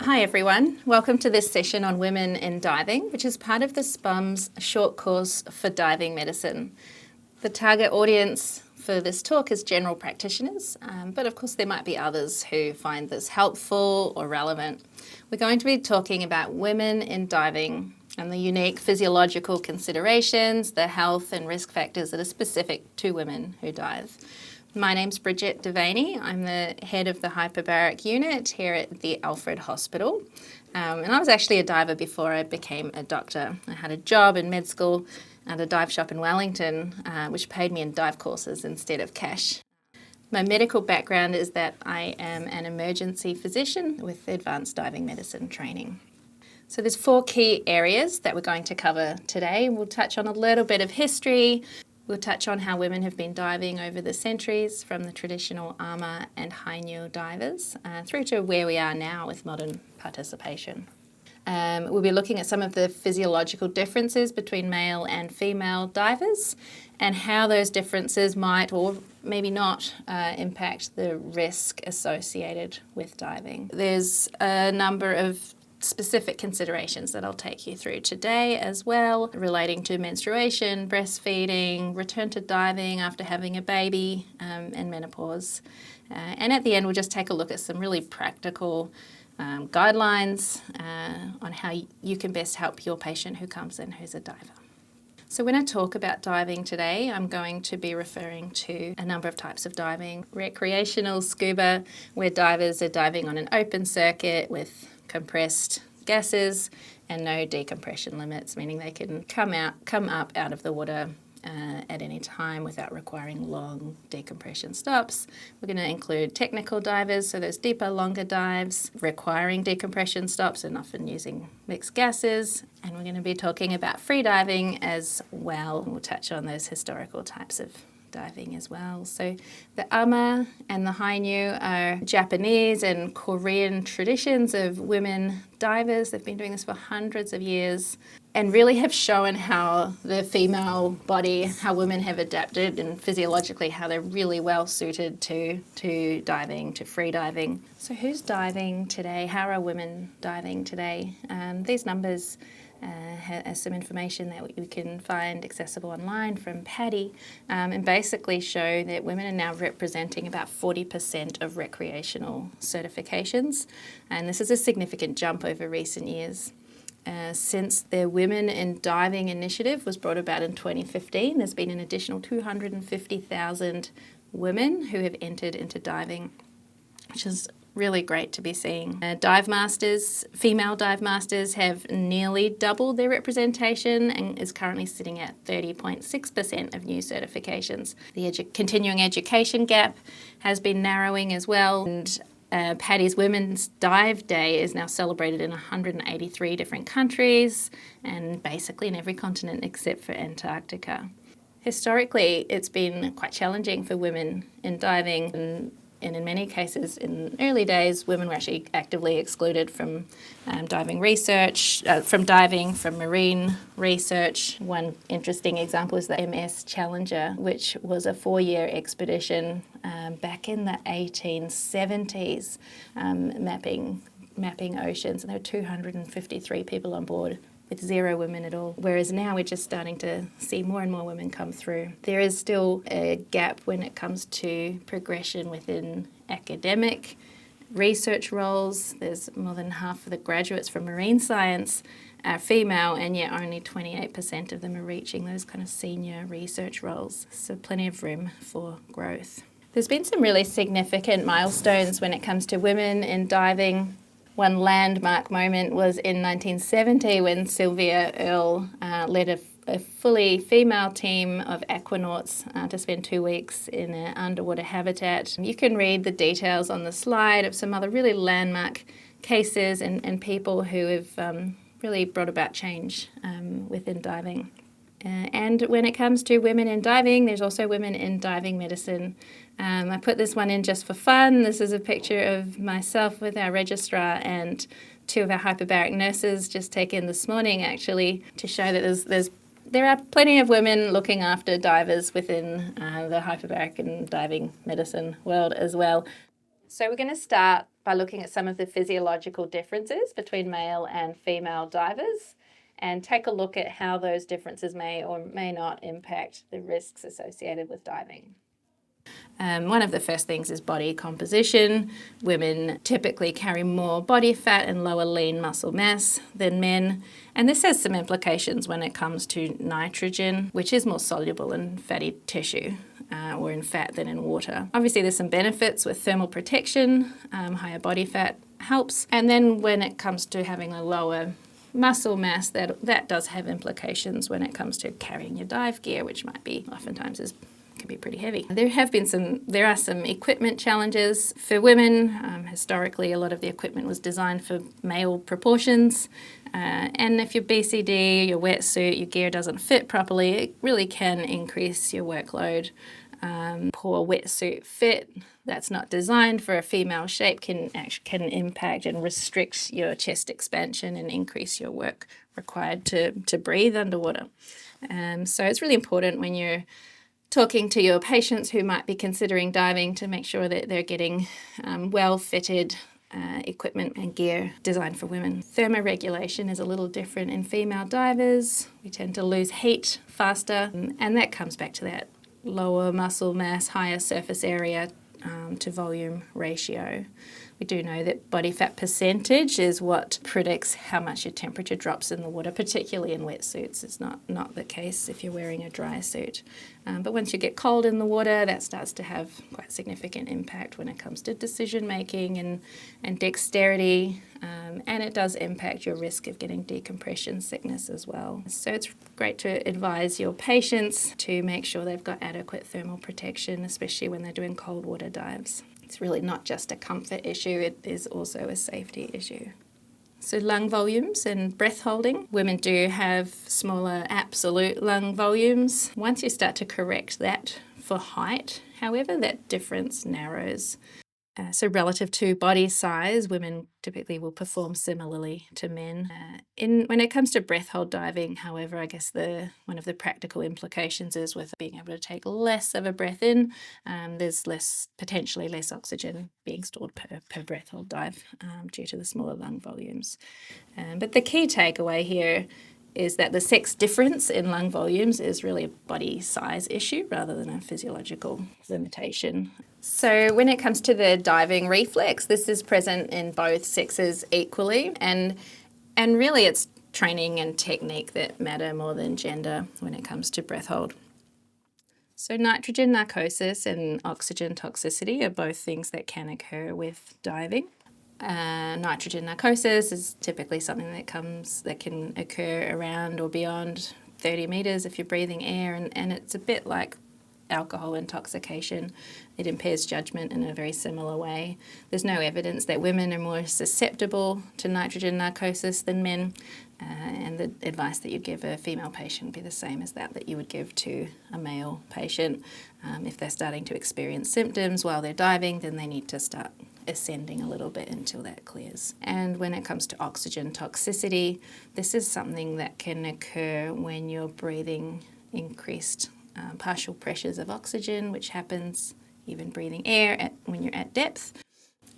Hi everyone, welcome to this session on women in diving, which is part of the SPUMS short course for diving medicine. The target audience for this talk is general practitioners, but of course there might be others who find this helpful or relevant. We're going to be talking about women in diving and the unique physiological considerations, the health and risk factors that are specific to women who dive. My name's Bridget Devaney. I'm the head of the hyperbaric unit here at the Alfred Hospital. And I was actually a diver before I became a doctor. I had a job in med school at a dive shop in Wellington, which paid me in dive courses instead of cash. My medical background is that I am an emergency physician with advanced diving medicine training. So there's 4 key areas that we're going to cover today. We'll touch on a little bit of history. We'll touch on how women have been diving over the centuries from the traditional armour and high kneel divers through to where we are now with modern participation. We'll be looking at some of the physiological differences between male and female divers and how those differences might or maybe not impact the risk associated with diving. There's a number of specific considerations that I'll take you through today as well, relating to menstruation, breastfeeding, return to diving after having a baby, and menopause. And at the end, we'll just take a look at some really practical guidelines on how you can best help your patient who comes in who's a diver. So when I talk about diving today, I'm going to be referring to a number of types of diving. Recreational scuba, where divers are diving on an open circuit with compressed gases and no decompression limits, meaning they can come up out of the water at any time without requiring long decompression stops. We're going to include technical divers, so those deeper, longer dives requiring decompression stops and often using mixed gases. And we're going to be talking about free diving as well. We'll touch on those historical types of diving as well. So the ama and the hainu are Japanese and Korean traditions of women divers. They've been doing this for hundreds of years and really have shown how the female body, how women have adapted and physiologically how they're really well suited to diving, to free diving. So who's diving today? How are women diving today? These numbers has some information that you can find accessible online from PADI and basically show that women are now representing about 40% of recreational certifications, and this is a significant jump over recent years. Since the Women in Diving initiative was brought about in 2015, there's been an additional 250,000 women who have entered into diving, which is really great to be seeing. Dive masters, female dive masters have nearly doubled their representation and is currently sitting at 30.6% of new certifications. The continuing education gap has been narrowing as well, and PADI's Women's Dive Day is now celebrated in 183 different countries and basically in every continent except for Antarctica. Historically, it's been quite challenging for women in diving, and in many cases, in early days, women were actually actively excluded from diving research, from marine research. One interesting example is the MS Challenger, which was a 4-year expedition back in the 1870s, mapping oceans. And there were 253 people on board, with 0 women at all, whereas now we're just starting to see more and more women come through. There is still a gap when it comes to progression within academic research roles. There's more than half of the graduates from marine science are female, and yet only 28% of them are reaching those kind of senior research roles, so plenty of room for growth. There's been some really significant milestones when it comes to women in diving. One landmark moment was in 1970 when Sylvia Earle led a fully female team of aquanauts to spend 2 weeks in an underwater habitat. You can read the details on the slide of some other really landmark cases and people who have really brought about change within diving. And when it comes to women in diving, there's also women in diving medicine. I put this one in just for fun. This is a picture of myself with our registrar and 2 of our hyperbaric nurses just taken this morning, actually, to show that there are plenty of women looking after divers within the hyperbaric and diving medicine world as well. So we're going to start by looking at some of the physiological differences between male and female divers and take a look at how those differences may or may not impact the risks associated with diving. One of the first things is body composition. Women typically carry more body fat and lower lean muscle mass than men. And this has some implications when it comes to nitrogen, which is more soluble in fatty tissue or in fat than in water. Obviously, there's some benefits with thermal protection. Higher body fat helps. And then when it comes to having a lower muscle mass, that does have implications when it comes to carrying your dive gear, which might be oftentimes can be pretty heavy. There are some equipment challenges for women. Historically, a lot of the equipment was designed for male proportions. And if your BCD, your wetsuit, your gear doesn't fit properly, it really can increase your workload. Poor wetsuit fit that's not designed for a female shape can impact and restrict your chest expansion and increase your work required to breathe underwater. So it's really important when you're talking to your patients who might be considering diving to make sure that they're getting well-fitted equipment and gear designed for women. Thermoregulation is a little different in female divers. We tend to lose heat faster, and that comes back to that lower muscle mass, higher surface area to volume ratio. We do know that body fat percentage is what predicts how much your temperature drops in the water, particularly in wetsuits. It's not the case if you're wearing a dry suit. But once you get cold in the water, that starts to have quite significant impact when it comes to decision making and dexterity, and it does impact your risk of getting decompression sickness as well. So it's great to advise your patients to make sure they've got adequate thermal protection, especially when they're doing cold water dives. It's really not just a comfort issue, it is also a safety issue. So lung volumes and breath holding. Women do have smaller absolute lung volumes. Once you start to correct that for height, however, that difference narrows. So relative to body size, women typically will perform similarly to men. When it comes to breath hold diving, however, I guess one of the practical implications is with being able to take less of a breath in, there's potentially less oxygen being stored per breath hold dive due to the smaller lung volumes. But the key takeaway here is that the sex difference in lung volumes is really a body size issue rather than a physiological limitation. So when it comes to the diving reflex, this is present in both sexes equally, and really it's training and technique that matter more than gender when it comes to breath hold. So nitrogen narcosis and oxygen toxicity are both things that can occur with diving. Nitrogen narcosis is typically something that can occur around or beyond 30 metres if you're breathing air, and it's a bit like alcohol intoxication. It impairs judgment in a very similar way. There's no evidence that women are more susceptible to nitrogen narcosis than men, and the advice that you'd give a female patient would be the same as that you would give to a male patient. If they're starting to experience symptoms while they're diving, then they need to start ascending a little bit until that clears. And when it comes to oxygen toxicity, this is something that can occur when you're breathing increased partial pressures of oxygen, which happens even breathing air when you're at depth.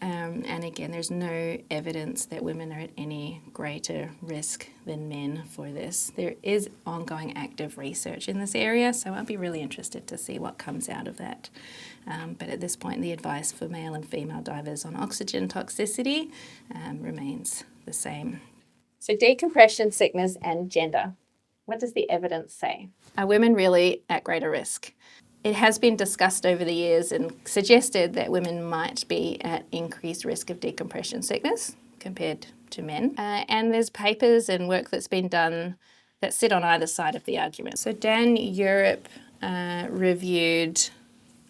And again, there's no evidence that women are at any greater risk than men for this. There is ongoing active research in this area, so I'll be really interested to see what comes out of that. But at this point, the advice for male and female divers on oxygen toxicity remains the same. So decompression sickness and gender. What does the evidence say? Are women really at greater risk? It has been discussed over the years and suggested that women might be at increased risk of decompression sickness compared to men. And there's papers and work that's been done that sit on either side of the argument. So Dan Europe reviewed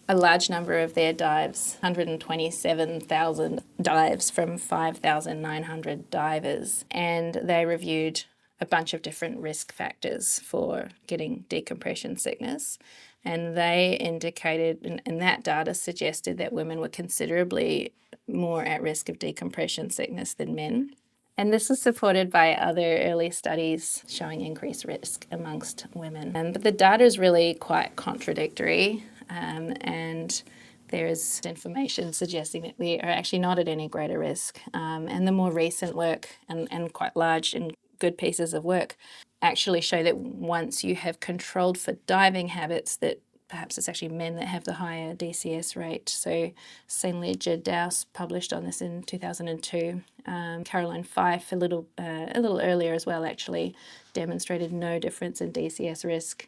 a large number of their dives, 127,000 dives from 5,900 divers, and they reviewed a bunch of different risk factors for getting decompression sickness. And they indicated, and that data suggested that women were considerably more at risk of decompression sickness than men. And this is supported by other early studies showing increased risk amongst women. But the data is really quite contradictory, and there is information suggesting that we are actually not at any greater risk. And the more recent work and quite large and good pieces of work actually show that once you have controlled for diving habits, that perhaps it's actually men that have the higher DCS rate. So St. Leger Dowse published on this in 2002. Caroline Fife, a little earlier as well, actually demonstrated no difference in DCS risk.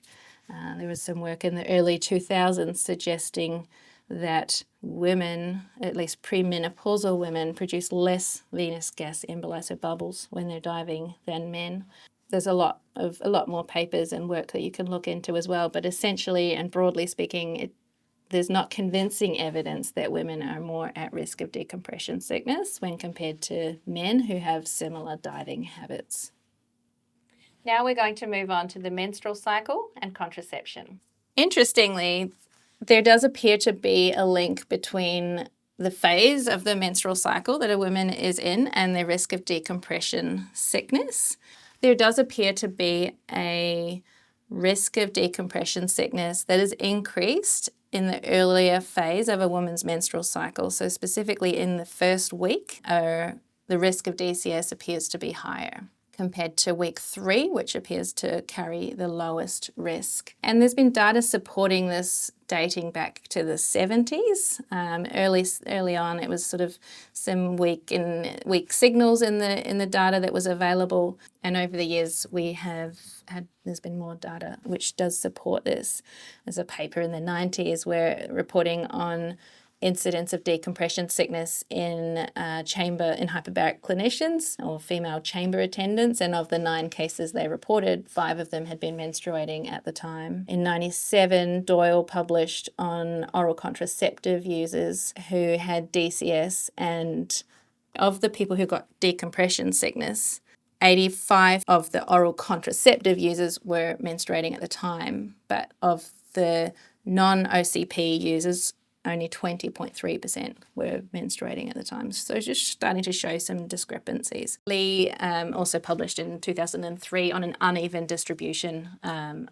There was some work in the early 2000s suggesting that women, at least premenopausal women, produce less venous gas emboli, so bubbles, when they're diving than men. There's a lot more papers and work that you can look into as well, but essentially and broadly speaking, there's not convincing evidence that women are more at risk of decompression sickness when compared to men who have similar diving habits. Now we're going to move on to the menstrual cycle and contraception. Interestingly, there does appear to be a link between the phase of the menstrual cycle that a woman is in and the risk of decompression sickness. There does appear to be a risk of decompression sickness that is increased in the earlier phase of a woman's menstrual cycle. So specifically in the first week, the risk of DCS appears to be higher compared to week 3, which appears to carry the lowest risk. And there's been data supporting this dating back to the 70s. Early on, it was sort of some weak signals in the data that was available. And over the years, there's been more data which does support this. There's a paper in the 90s where reporting on incidence of decompression sickness in hyperbaric clinicians or female chamber attendants, and of the 9 cases they reported, 5 of them had been menstruating at the time. In 97, Doyle published on oral contraceptive users who had DCS, and of the people who got decompression sickness, 85 of the oral contraceptive users were menstruating at the time, but of the non-OCP users, only 20.3% were menstruating at the time. So just starting to show some discrepancies. Lee also published in 2003 on an uneven distribution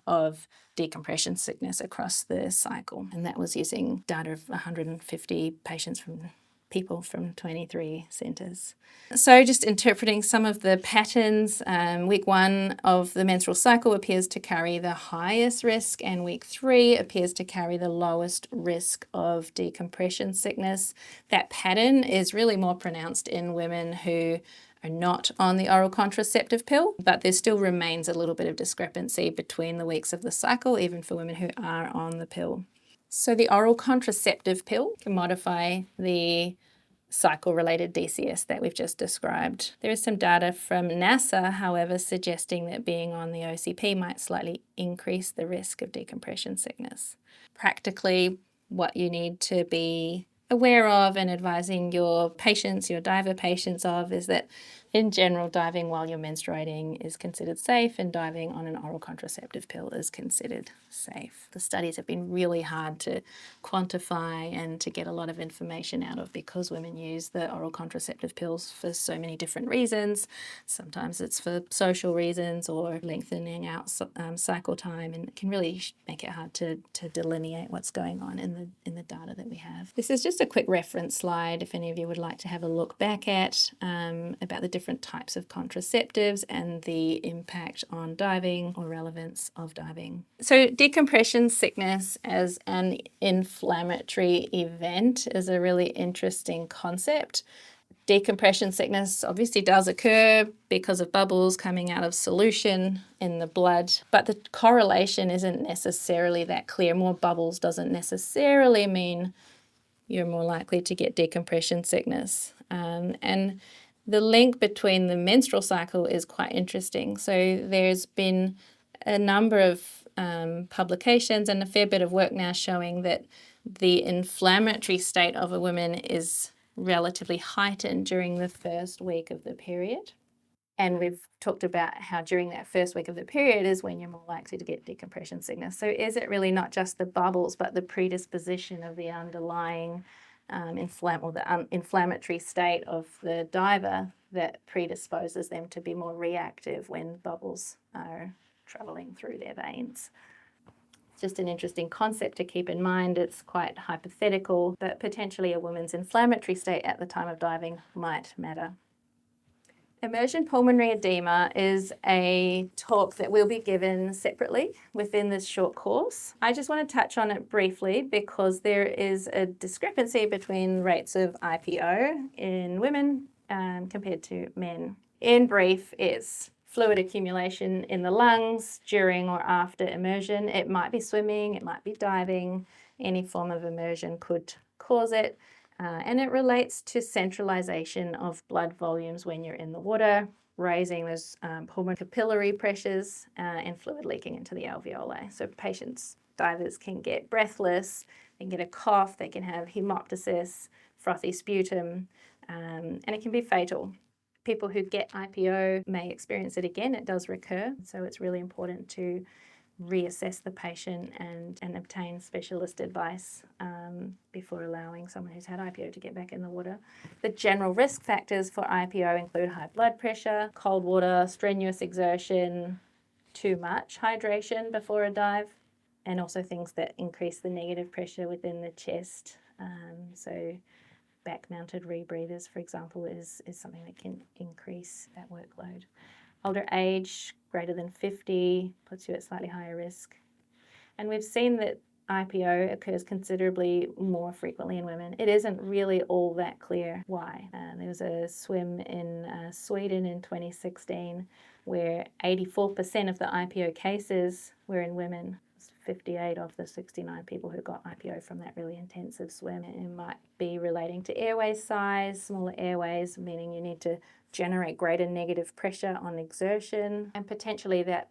of decompression sickness across the cycle. And that was using data of 150 patients from people from 23 centres. So just interpreting some of the patterns, week 1 of the menstrual cycle appears to carry the highest risk, and week 3 appears to carry the lowest risk of decompression sickness. That pattern is really more pronounced in women who are not on the oral contraceptive pill, but there still remains a little bit of discrepancy between the weeks of the cycle, even for women who are on the pill. So the oral contraceptive pill can modify the cycle-related DCS that we've just described. There is some data from NASA, however, suggesting that being on the OCP might slightly increase the risk of decompression sickness. Practically, what you need to be aware of and advising your patients, your diver patients of, is that in general, diving while you're menstruating is considered safe, and diving on an oral contraceptive pill is considered safe. The studies have been really hard to quantify and to get a lot of information out of, because women use the oral contraceptive pills for so many different reasons. Sometimes it's for social reasons or lengthening out cycle time, and it can really make it hard to delineate what's going on in the data that we have. This is just a quick reference slide if any of you would like to have a look back at about the different types of contraceptives and the impact on diving or relevance of diving. So decompression sickness as an inflammatory event is a really interesting concept. Decompression sickness obviously does occur because of bubbles coming out of solution in the blood, but the correlation isn't necessarily that clear. More bubbles doesn't necessarily mean you're more likely to get decompression sickness. And the link between the menstrual cycle is quite interesting. So there's been a number of publications and a fair bit of work now showing that the inflammatory state of a woman is relatively heightened during the first week of the period. And we've talked about how during that first week of the period is when you're more likely to get decompression sickness. So is it really not just the bubbles, but the predisposition of the underlying inflammatory state of the diver that predisposes them to be more reactive when bubbles are travelling through their veins? It's just an interesting concept to keep in mind. It's quite hypothetical, but potentially a woman's inflammatory state at the time of diving might matter. Immersion pulmonary edema is a talk that will be given separately within this short course. I just want to touch on it briefly because there is a discrepancy between rates of IPO in women compared to men. In brief, it's fluid accumulation in the lungs during or after immersion. It might be swimming, it might be diving. Any form of immersion could cause it. And it relates to centralization of blood volumes when you're in the water, raising those pulmonary capillary pressures and fluid leaking into the alveoli. So patients, divers can get breathless, they can get a cough, they can have hemoptysis, frothy sputum, and it can be fatal. People who get IPO may experience it again. It does recur. So it's really important to reassess the patient and obtain specialist advice before allowing someone who's had IPO to get back in the water. The general risk factors for IPO include high blood pressure, cold water, strenuous exertion, too much hydration before a dive, and also things that increase the negative pressure within the chest. So back-mounted rebreathers, for example, is something that can increase that workload. Older age, greater than 50, puts you at slightly higher risk. And we've seen that IPO occurs considerably more frequently in women. It isn't really all that clear why. There was a swim in Sweden in 2016 where 84% of the IPO cases were in women. 58 of the 69 people who got IPO from that really intensive swim. It might be relating to airway size, smaller airways, meaning you need to generate greater negative pressure on exertion, and potentially that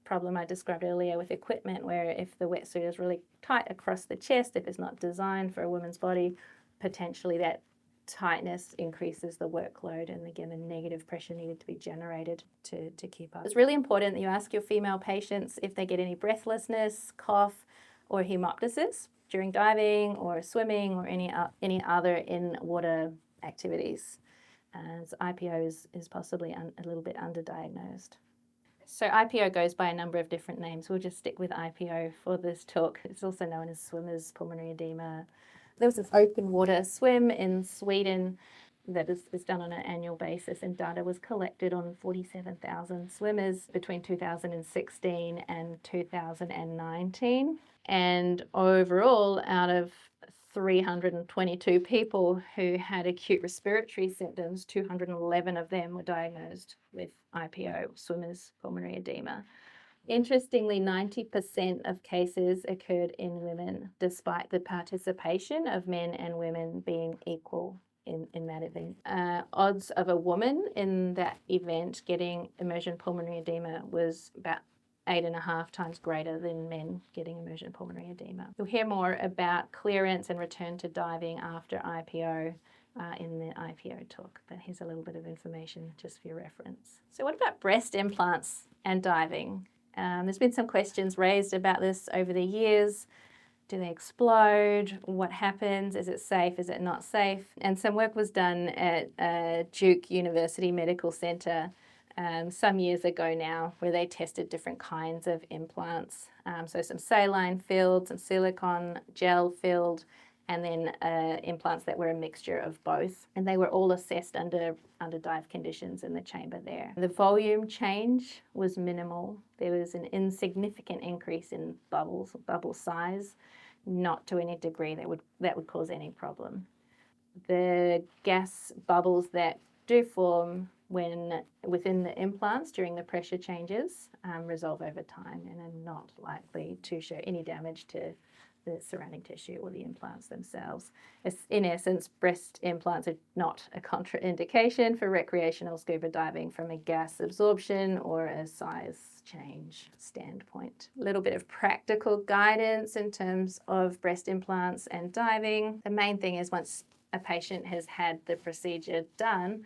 problem I described earlier with equipment where if the wetsuit is really tight across the chest, if it's not designed for a woman's body, potentially that tightness increases the workload and again the negative pressure needed to be generated to keep up. It's really important that you ask your female patients if they get any breathlessness, cough or hemoptysis during diving or swimming or any other in-water activities, as IPO is possibly a little bit underdiagnosed. So IPO goes by a number of different names. We'll just stick with IPO for this talk. It's also known as swimmer's pulmonary edema. There was this open water swim in Sweden that is done on an annual basis, and data was collected on 47,000 swimmers between 2016 and 2019. And overall, out of 322 people who had acute respiratory symptoms, 211 of them were diagnosed with IPO, swimmer's pulmonary edema. Interestingly, 90% of cases occurred in women, despite the participation of men and women being equal in that event. Odds of a woman in that event getting immersion pulmonary edema was about 8.5 times greater than men getting immersion pulmonary edema. You'll hear more about clearance and return to diving after IPO in the IPO talk, but here's a little bit of information just for your reference. So what about breast implants and diving? There's been some questions raised about this over the years. Do they explode? What happens? Is it safe? Is it not safe? And some work was done at Duke University Medical Center some years ago now, where they tested different kinds of implants. So some saline filled, some silicone gel filled, and then implants that were a mixture of both. And they were all assessed under dive conditions in the chamber there. The volume change was minimal. There was an insignificant increase in bubble size, not to any degree that would cause any problem. The gas bubbles that do form when within the implants during the pressure changes resolve over time and are not likely to show any damage to the surrounding tissue or the implants themselves. In essence, breast implants are not a contraindication for recreational scuba diving from a gas absorption or a size change standpoint. A little bit of practical guidance in terms of breast implants and diving. The main thing is once a patient has had the procedure done,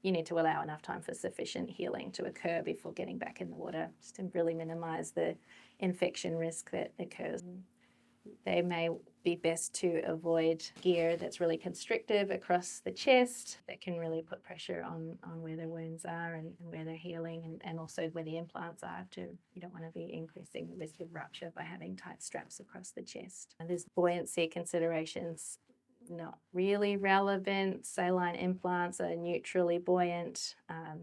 you need to allow enough time for sufficient healing to occur before getting back in the water, just to really minimize the infection risk that occurs. They may be best to avoid gear that's really constrictive across the chest that can really put pressure on where the wounds are and where they're healing, and also where the implants are too. You don't want to be increasing the risk of rupture by having tight straps across the chest. And there's buoyancy considerations, not really relevant. Saline implants are neutrally buoyant,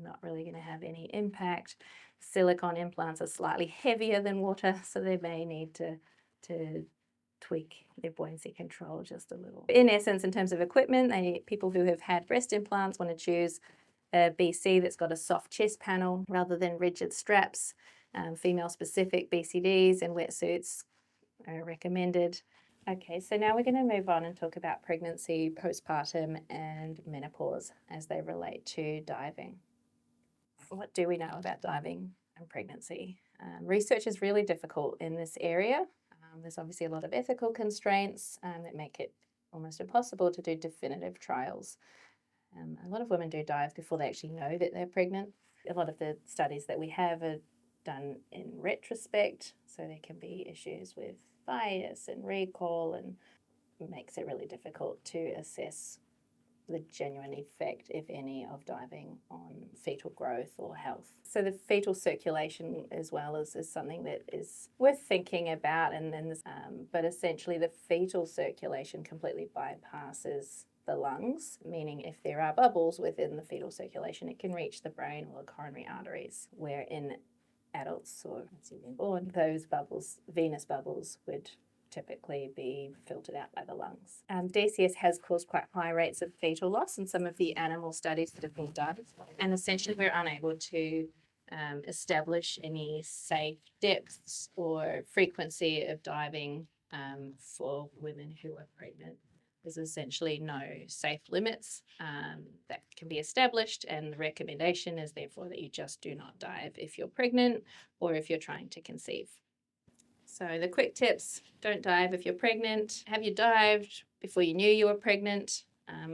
not really going to have any impact. Silicone implants are slightly heavier than water, so they may need to tweak their buoyancy control just a little. In essence, in terms of equipment, people who have had breast implants want to choose a BC that's got a soft chest panel rather than rigid straps. Female-specific BCDs and wetsuits are recommended. Okay, so now we're going to move on and talk about pregnancy, postpartum, and menopause as they relate to diving. What do we know about diving and pregnancy? Research is really difficult in this area. There's obviously a lot of ethical constraints that make it almost impossible to do definitive trials. A lot of women do dive before they actually know that they're pregnant. A lot of the studies that we have are done in retrospect, so there can be issues with bias and recall, and it makes it really difficult to assess the genuine effect, if any, of diving on fetal growth or health. So the fetal circulation as well is something that is worth thinking about, but essentially the fetal circulation completely bypasses the lungs, meaning if there are bubbles within the fetal circulation, it can reach the brain or the coronary arteries, where in adults or once you've been born, those bubbles, venous bubbles, would typically be filtered out by the lungs. DCS has caused quite high rates of fetal loss in some of the animal studies that have been done, and essentially we're unable to establish any safe depths or frequency of diving for women who are pregnant. There's essentially no safe limits that can be established, and the recommendation is therefore that you just do not dive if you're pregnant or if you're trying to conceive. So the quick tips: don't dive if you're pregnant. Have you dived before you knew you were pregnant?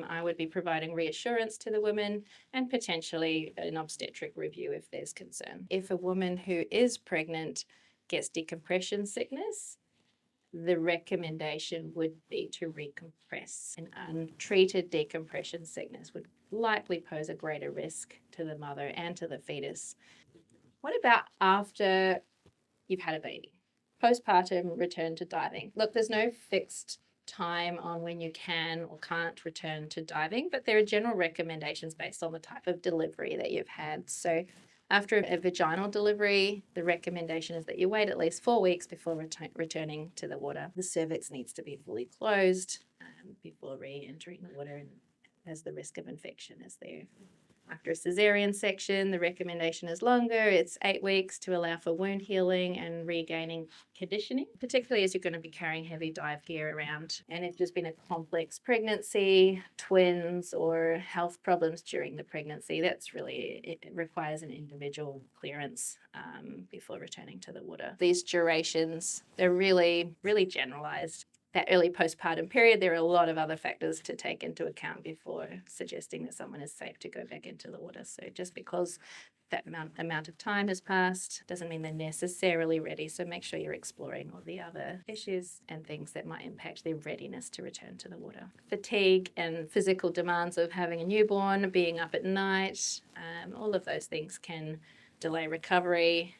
I would be providing reassurance to the women and potentially an obstetric review if there's concern. If a woman who is pregnant gets decompression sickness, the recommendation would be to recompress. An untreated decompression sickness would likely pose a greater risk to the mother and to the fetus. What about after you've had a baby? Postpartum return to diving. Look, there's no fixed time on when you can or can't return to diving, but there are general recommendations based on the type of delivery that you've had. So after a vaginal delivery, the recommendation is that you wait at least 4 weeks before returning to the water. The cervix needs to be fully closed before re-entering the water, and as the risk of infection is there. After a cesarean section, the recommendation is longer. It's 8 weeks to allow for wound healing and regaining conditioning, particularly as you're going to be carrying heavy dive gear around. And if there's been a complex pregnancy, twins, or health problems during the pregnancy, it requires an individual clearance before returning to the water. These durations, they're really, really generalized. That early postpartum period, there are a lot of other factors to take into account before suggesting that someone is safe to go back into the water. So just because that amount of time has passed doesn't mean they're necessarily ready. So make sure you're exploring all the other issues and things that might impact their readiness to return to the water. Fatigue and physical demands of having a newborn, being up at night, all of those things can delay recovery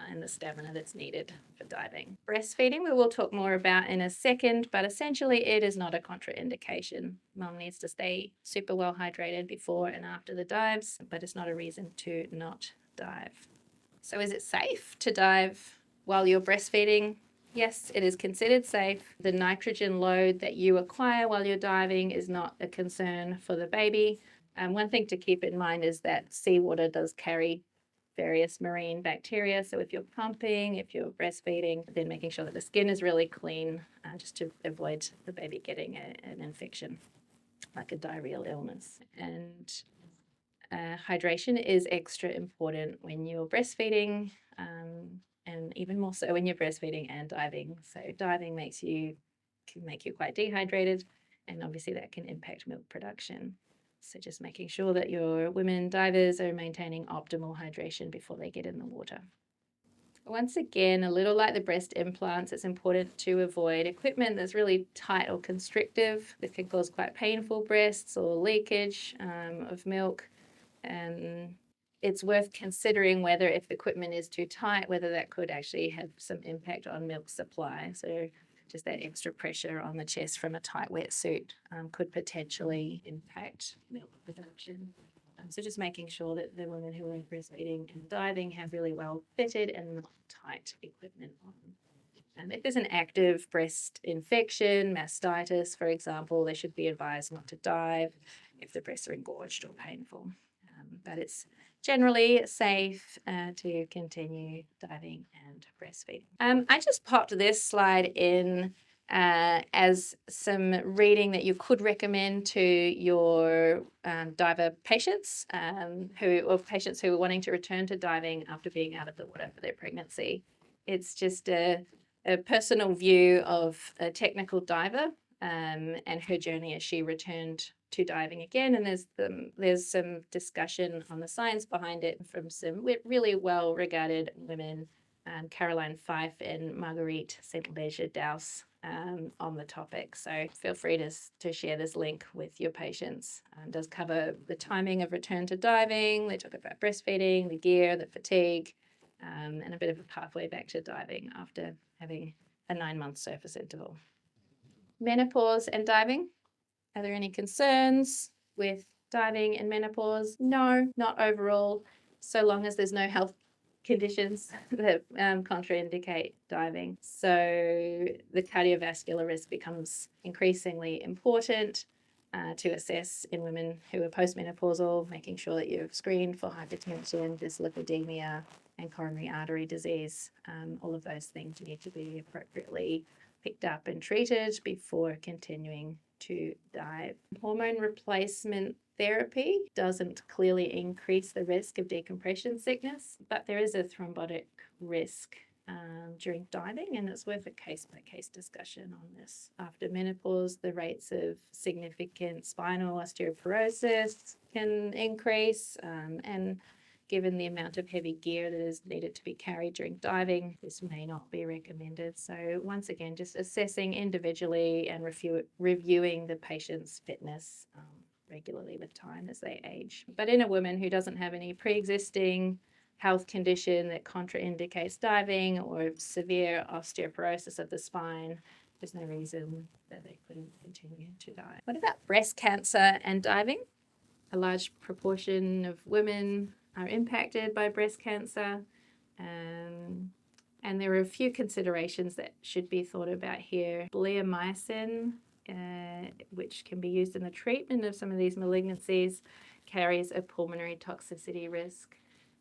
and the stamina that's needed for diving. Breastfeeding we will talk more about in a second, but essentially it is not a contraindication. Mum needs to stay super well hydrated before and after the dives, but it's not a reason to not dive. So is it safe to dive while you're breastfeeding? Yes, it is considered safe. The nitrogen load that you acquire while you're diving is not a concern for the baby. One thing to keep in mind is that seawater does carry various marine bacteria. So if you're pumping, if you're breastfeeding, then making sure that the skin is really clean just to avoid the baby getting an infection, like a diarrheal illness. And hydration is extra important when you're breastfeeding, and even more so when you're breastfeeding and diving. So diving can make you quite dehydrated, and obviously that can impact milk production. So just making sure that your women divers are maintaining optimal hydration before they get in the water. Once again, a little like the breast implants, it's important to avoid equipment that's really tight or constrictive. That can cause quite painful breasts or leakage of milk. And it's worth considering whether, if the equipment is too tight, whether that could actually have some impact on milk supply. So just that extra pressure on the chest from a tight wetsuit could potentially impact milk production. So just making sure that the women who are breastfeeding and diving have really well fitted and not tight equipment on. If there's an active breast infection, mastitis, for example, they should be advised not to dive if the breasts are engorged or painful. But it's generally safe to continue diving and breastfeeding. I just popped this slide in as some reading that you could recommend to your diver patients patients who are wanting to return to diving after being out of the water for their pregnancy. It's just a personal view of a technical diver and her journey as she returned to diving again. And there's some discussion on the science behind it from some really well-regarded women, Caroline Fife and Marguerite St. Leger Dowse, on the topic. So feel free to share this link with your patients. It does cover the timing of return to diving. They talk about breastfeeding, the gear, the fatigue, and a bit of a pathway back to diving after having a 9-month surface interval. Menopause and diving. Are there any concerns with diving and menopause? No, not overall, so long as there's no health conditions that contraindicate diving. So the cardiovascular risk becomes increasingly important to assess in women who are postmenopausal, making sure that you're screened for hypertension, dyslipidemia, and coronary artery disease. All of those things need to be appropriately picked up and treated before continuing to dive. Hormone replacement therapy doesn't clearly increase the risk of decompression sickness, but there is a thrombotic risk during diving, and it's worth a case-by-case discussion on this. After menopause, the rates of significant spinal osteoporosis can increase, and given the amount of heavy gear that is needed to be carried during diving, this may not be recommended. So once again, just assessing individually and reviewing the patient's fitness regularly with time as they age. But in a woman who doesn't have any pre-existing health condition that contraindicates diving or severe osteoporosis of the spine, there's no reason that they couldn't continue to dive. What about breast cancer and diving? A large proportion of women are impacted by breast cancer. And there are a few considerations that should be thought about here. Bleomycin, which can be used in the treatment of some of these malignancies, carries a pulmonary toxicity risk.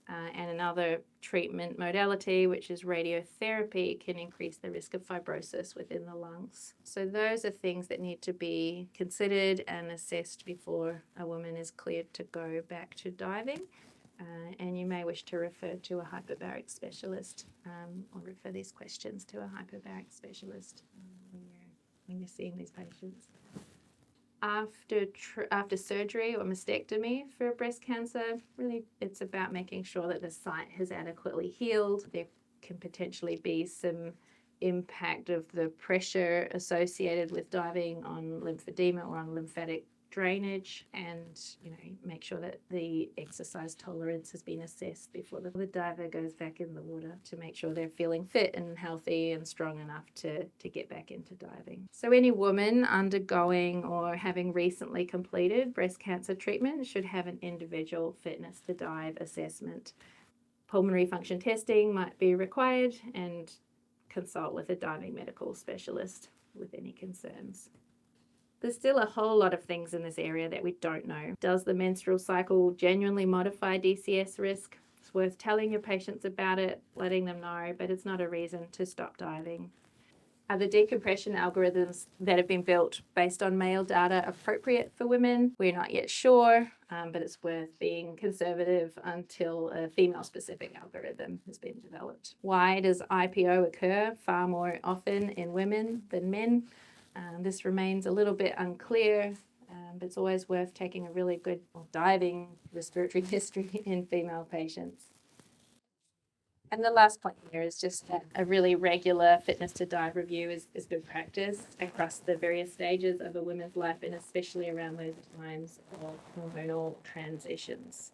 And another treatment modality, which is radiotherapy, can increase the risk of fibrosis within the lungs. So those are things that need to be considered and assessed before a woman is cleared to go back to diving. And you may wish to refer to a hyperbaric specialist or refer these questions to a hyperbaric specialist when you're seeing these patients. After surgery or mastectomy for breast cancer, really it's about making sure that the site has adequately healed. There can potentially be some impact of the pressure associated with diving on lymphedema or on lymphatic drainage, and make sure that the exercise tolerance has been assessed before the diver goes back in the water, to make sure they're feeling fit and healthy and strong enough to get back into diving. So any woman undergoing or having recently completed breast cancer treatment should have an individual fitness to dive assessment. Pulmonary function testing might be required, and consult with a diving medical specialist with any concerns. There's still a whole lot of things in this area that we don't know. Does the menstrual cycle genuinely modify DCS risk? It's worth telling your patients about it, letting them know, but it's not a reason to stop diving. Are the decompression algorithms that have been built based on male data appropriate for women? We're not yet sure, but it's worth being conservative until a female-specific algorithm has been developed. Why does IPO occur far more often in women than men? This remains a little bit unclear, but it's always worth taking a really good diving respiratory history in female patients. And the last point here is just that a really regular fitness to dive review is good practice across the various stages of a woman's life, and especially around those times of hormonal transitions.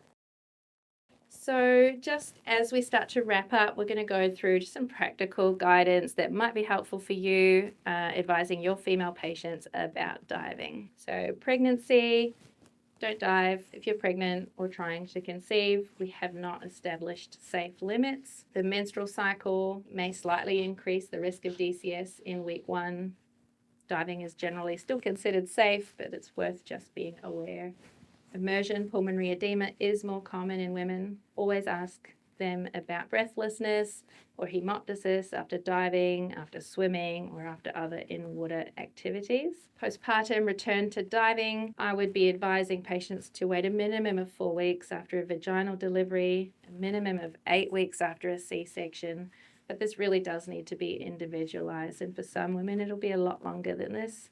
So, just as we start to wrap up, we're going to go through just some practical guidance that might be helpful for you, advising your female patients about diving. So, pregnancy, don't dive if you're pregnant or trying to conceive. We have not established safe limits. The menstrual cycle may slightly increase the risk of DCS in week 1. Diving is generally still considered safe, but it's worth just being aware. Immersion pulmonary edema is more common in women. Always ask them about breathlessness or hemoptysis after diving, after swimming, or after other in-water activities. Postpartum return to diving, I would be advising patients to wait a minimum of 4 weeks after a vaginal delivery, a minimum of 8 weeks after a C-section, but this really does need to be individualized, and for some women it'll be a lot longer than this.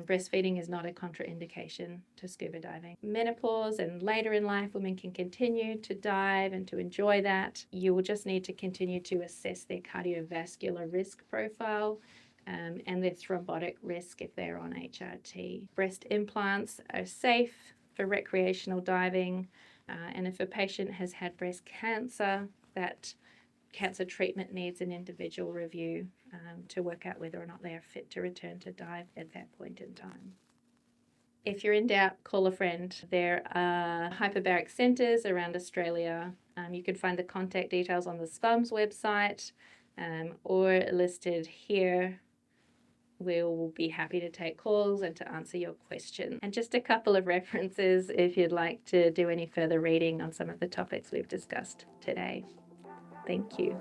Breastfeeding is not a contraindication to scuba diving. Menopause and later in life, women can continue to dive and to enjoy that. You will just need to continue to assess their cardiovascular risk profile and their thrombotic risk if they're on HRT. Breast implants are safe for recreational diving, and if a patient has had breast cancer, that cancer treatment needs an individual review to work out whether or not they are fit to return to dive at that point in time. If you're in doubt, call a friend. There are hyperbaric centres around Australia. You can find the contact details on the SPUMS website or listed here. We'll be happy to take calls and to answer your questions. And just a couple of references if you'd like to do any further reading on some of the topics we've discussed today. Thank you.